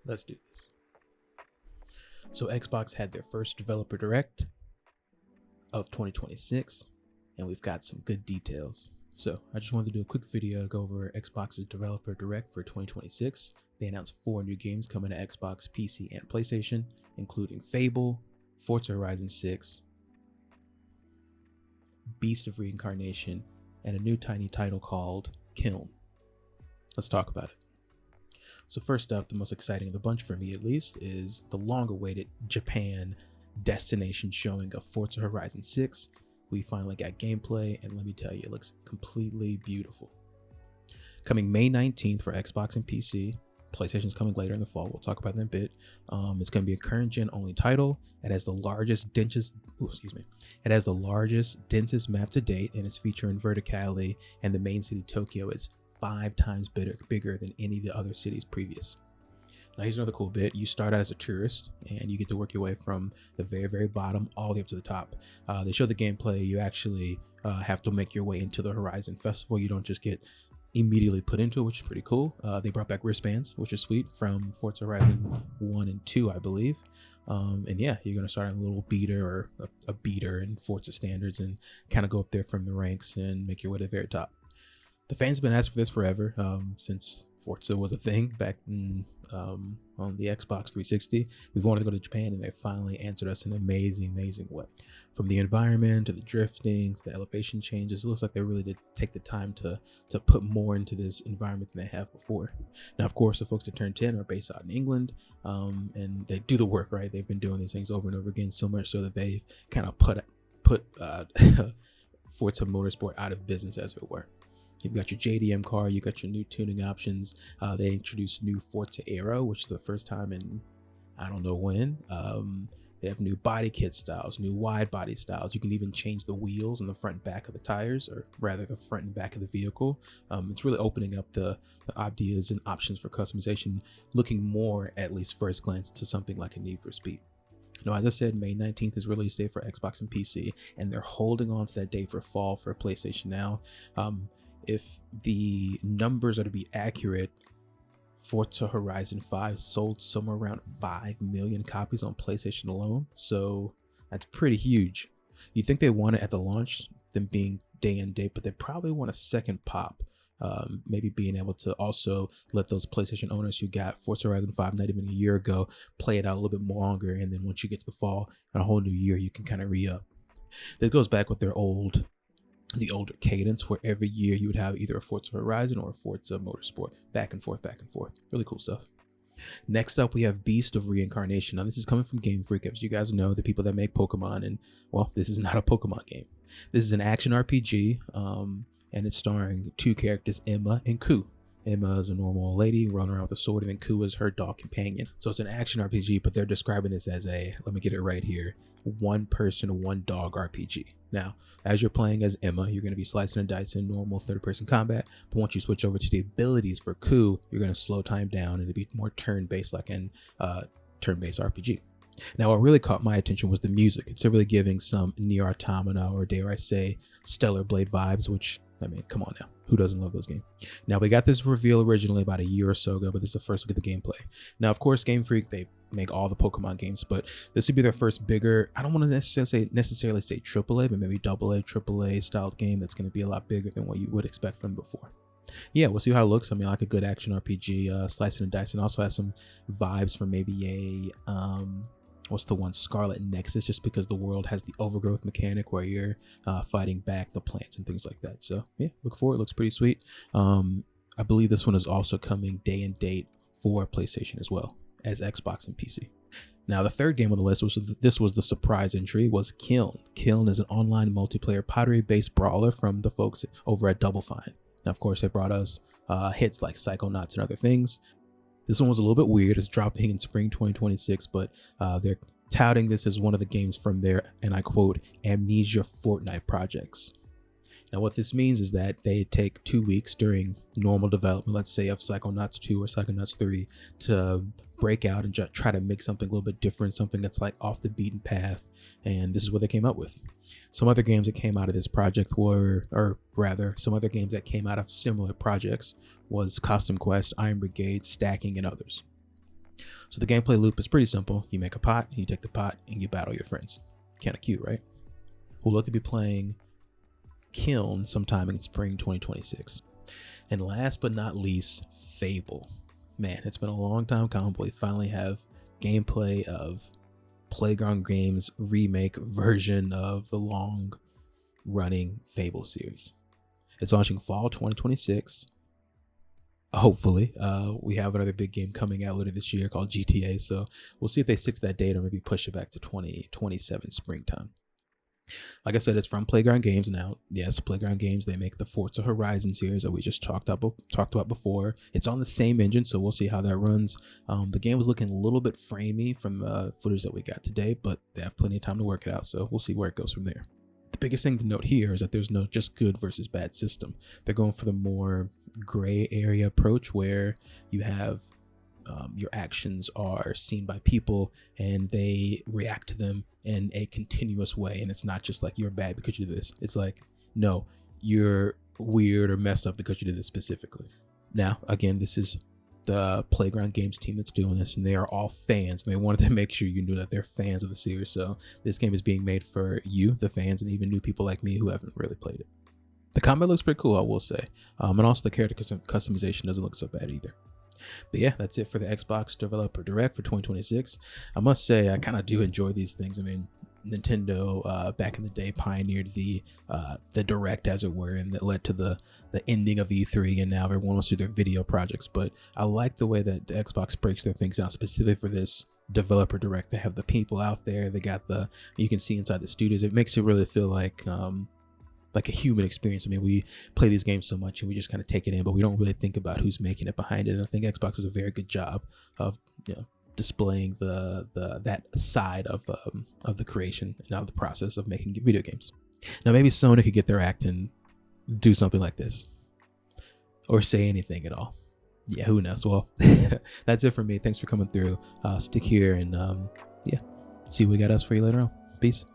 Let's do this. So Xbox had their first developer direct of 2026, and we've got some good details. So I just wanted to do a quick video to go over Xbox's developer direct for 2026. They announced 4 new games coming to Xbox, PC, and PlayStation, including Fable, Forza Horizon 6, Beast of Reincarnation, and a new tiny title called Kiln. Let's talk about it. So first up, the most exciting of the bunch for me at least is the long-awaited Japan destination showing of Forza Horizon 6. We finally got gameplay, and let me tell you, it looks completely beautiful. Coming May 19th for Xbox and PC. PlayStation's coming later in the fall. We'll talk about that in a bit. It's going to be a current gen only title. It has the largest, densest map to date, and it's featuring verticality, and the main city Tokyo is 5 times bigger than any of the other cities previous. Now here's another cool bit. You start out as a tourist and you get to work your way from the very bottom all the way up to the top. They show the gameplay. You actually have to make your way into the Horizon Festival. You don't just get immediately put into it, which is pretty cool. They brought back wristbands, which is sweet, from Forza Horizon 1 and 2, I believe. And yeah, you're going to start on a little beater or a beater in Forza standards and kind of go up there from the ranks and make your way to the very top. The fans have been asking for this forever, since Forza was a thing back in, on the Xbox 360. We've wanted to go to Japan, and they finally answered us in an amazing way. From the environment to the drifting to the elevation changes, it looks like they really did take the time to put more into this environment than they have before. Now, of course, the folks that turned 10 are based out in England, and they do the work, right? They've been doing these things over and over again, so much so that they've kind of put Forza Motorsport out of business, as it were. You've got your JDM car, you got your new tuning options. They introduced new Forza Aero, which is the first time in I don't know when. They have new body kit styles, new wide body styles. You can even change the wheels on the front and back of the tires, or rather the front and back of the vehicle. It's really opening up the ideas and options for customization, looking more, at least first glance, to something like a Need for Speed. Now, as I said, May 19th is release date for Xbox and PC, and they're holding on to that date for fall for PlayStation now. If the numbers are to be accurate, Forza Horizon 5 sold somewhere around 5 million copies on PlayStation alone. So that's pretty huge. You'd think they want it at the launch, them being day and date, but they probably want a second pop. Maybe being able to also let those PlayStation owners who got Forza Horizon 5 not even a year ago play it out a little bit more longer. And then once you get to the fall and a whole new year, you can kind of re-up. This goes back with the older cadence, where every year you would have either a Forza Horizon or a Forza Motorsport, back and forth. Really cool stuff. Next up, we have Beast of Reincarnation. Now, this is coming from Game Freak, as you guys know, the people that make Pokemon. And well, this is not a Pokemon game. This is an action RPG, and it's starring 2 characters, Emma and Ku. Emma is a normal lady running around with a sword, and then Ku is her dog companion. So it's an action RPG, but they're describing this as a, let me get it right here, 1-person, 1-dog RPG. Now, as you're playing as Emma, you're going to be slicing and dicing normal third-person combat, but once you switch over to the abilities for Ku, you're going to slow time down and it'll be more turn-based, like an turn-based RPG. Now, what really caught my attention was the music. It's really giving some Nier Automata, or dare I say, Stellar Blade vibes, which, I mean, come on now. Who doesn't love those games? Now, we got this reveal originally about a year or so ago, but this is the first look at the gameplay. Now, of course, Game Freak, they make all the Pokemon games, but this would be their first bigger, I don't want to necessarily say AAA, but maybe AA, AAA styled game that's going to be a lot bigger than what you would expect from before. Yeah, we'll see how it looks. I mean, like a good action RPG, slicing and dicing. Also has some vibes from maybe a what's the one, Scarlet Nexus, just because the world has the overgrowth mechanic where you're fighting back the plants and things like that. So yeah, look forward. It looks pretty sweet. I believe this one is also coming day and date for PlayStation as well as Xbox and PC. Now, the third game on the list, this was the surprise entry, was Kiln. Kiln is an online multiplayer pottery-based brawler from the folks over at Double Fine. Now, of course, they brought us hits like Psychonauts and other things. This one was a little bit weird. It's dropping in spring 2026, but they're touting this as one of the games from their, and I quote, Amnesia Fortnite projects. Now, what this means is that they take 2 weeks during normal development, let's say of Psychonauts 2 or Psychonauts 3, to break out and try to make something a little bit different, something that's like off the beaten path. And this is what they came up with. Some other games that came out of this project were, or rather, some other games that came out of similar projects was Costume Quest, Iron Brigade, Stacking, and others. So the gameplay loop is pretty simple. You make a pot, you take the pot, and you battle your friends. Kind of cute, right? We'll look to be playing Kiln sometime in spring 2026. And last but not least, Fable. Man, it's been a long time coming, but we finally have gameplay of Playground Games' remake version of the long-running Fable series. It's launching fall 2026. Hopefully, we have another big game coming out later this year called GTA, so we'll see if they stick to that date or maybe push it back to 2027 springtime. Like I said, it's from Playground Games now. Yes, Playground Games, they make the Forza Horizon series that we just talked about before. It's on the same engine, so we'll see how that runs. The game was looking a little bit framey from footage that we got today, but they have plenty of time to work it out, so we'll see where it goes from there. The biggest thing to note here is that there's no just good versus bad system. They're going for the more gray area approach where you have your actions are seen by people and they react to them in a continuous way. And it's not just like you're bad because you did this. It's like, no, you're weird or messed up because you did this specifically. Now, again, this is the Playground Games team that's doing this, and they are all fans, and they wanted to make sure you knew that they're fans of the series. So this game is being made for you, the fans, and even new people like me who haven't really played it. The combat looks pretty cool, I will say. And also the character customization doesn't look so bad either. But yeah, that's it for the Xbox Developer Direct for 2026. I must say, I kind of do enjoy these things. I mean, Nintendo back in the day pioneered the Direct, as it were, and that led to the ending of E3, and now everyone wants to do their video projects. But I like the way that the Xbox breaks their things down, specifically for this Developer Direct. They have the people out there, they got you can see inside the studios. It makes it really feel like a human experience. I mean, we play these games so much and we just kind of take it in, but we don't really think about who's making it behind it. And I think Xbox does a very good job of displaying that side of the creation and of the process of making video games. Now, maybe Sony could get their act and do something like this, or say anything at all. Yeah, who knows? Well, that's it for me. Thanks for coming through. Stick here and see what we got else for you later on. Peace.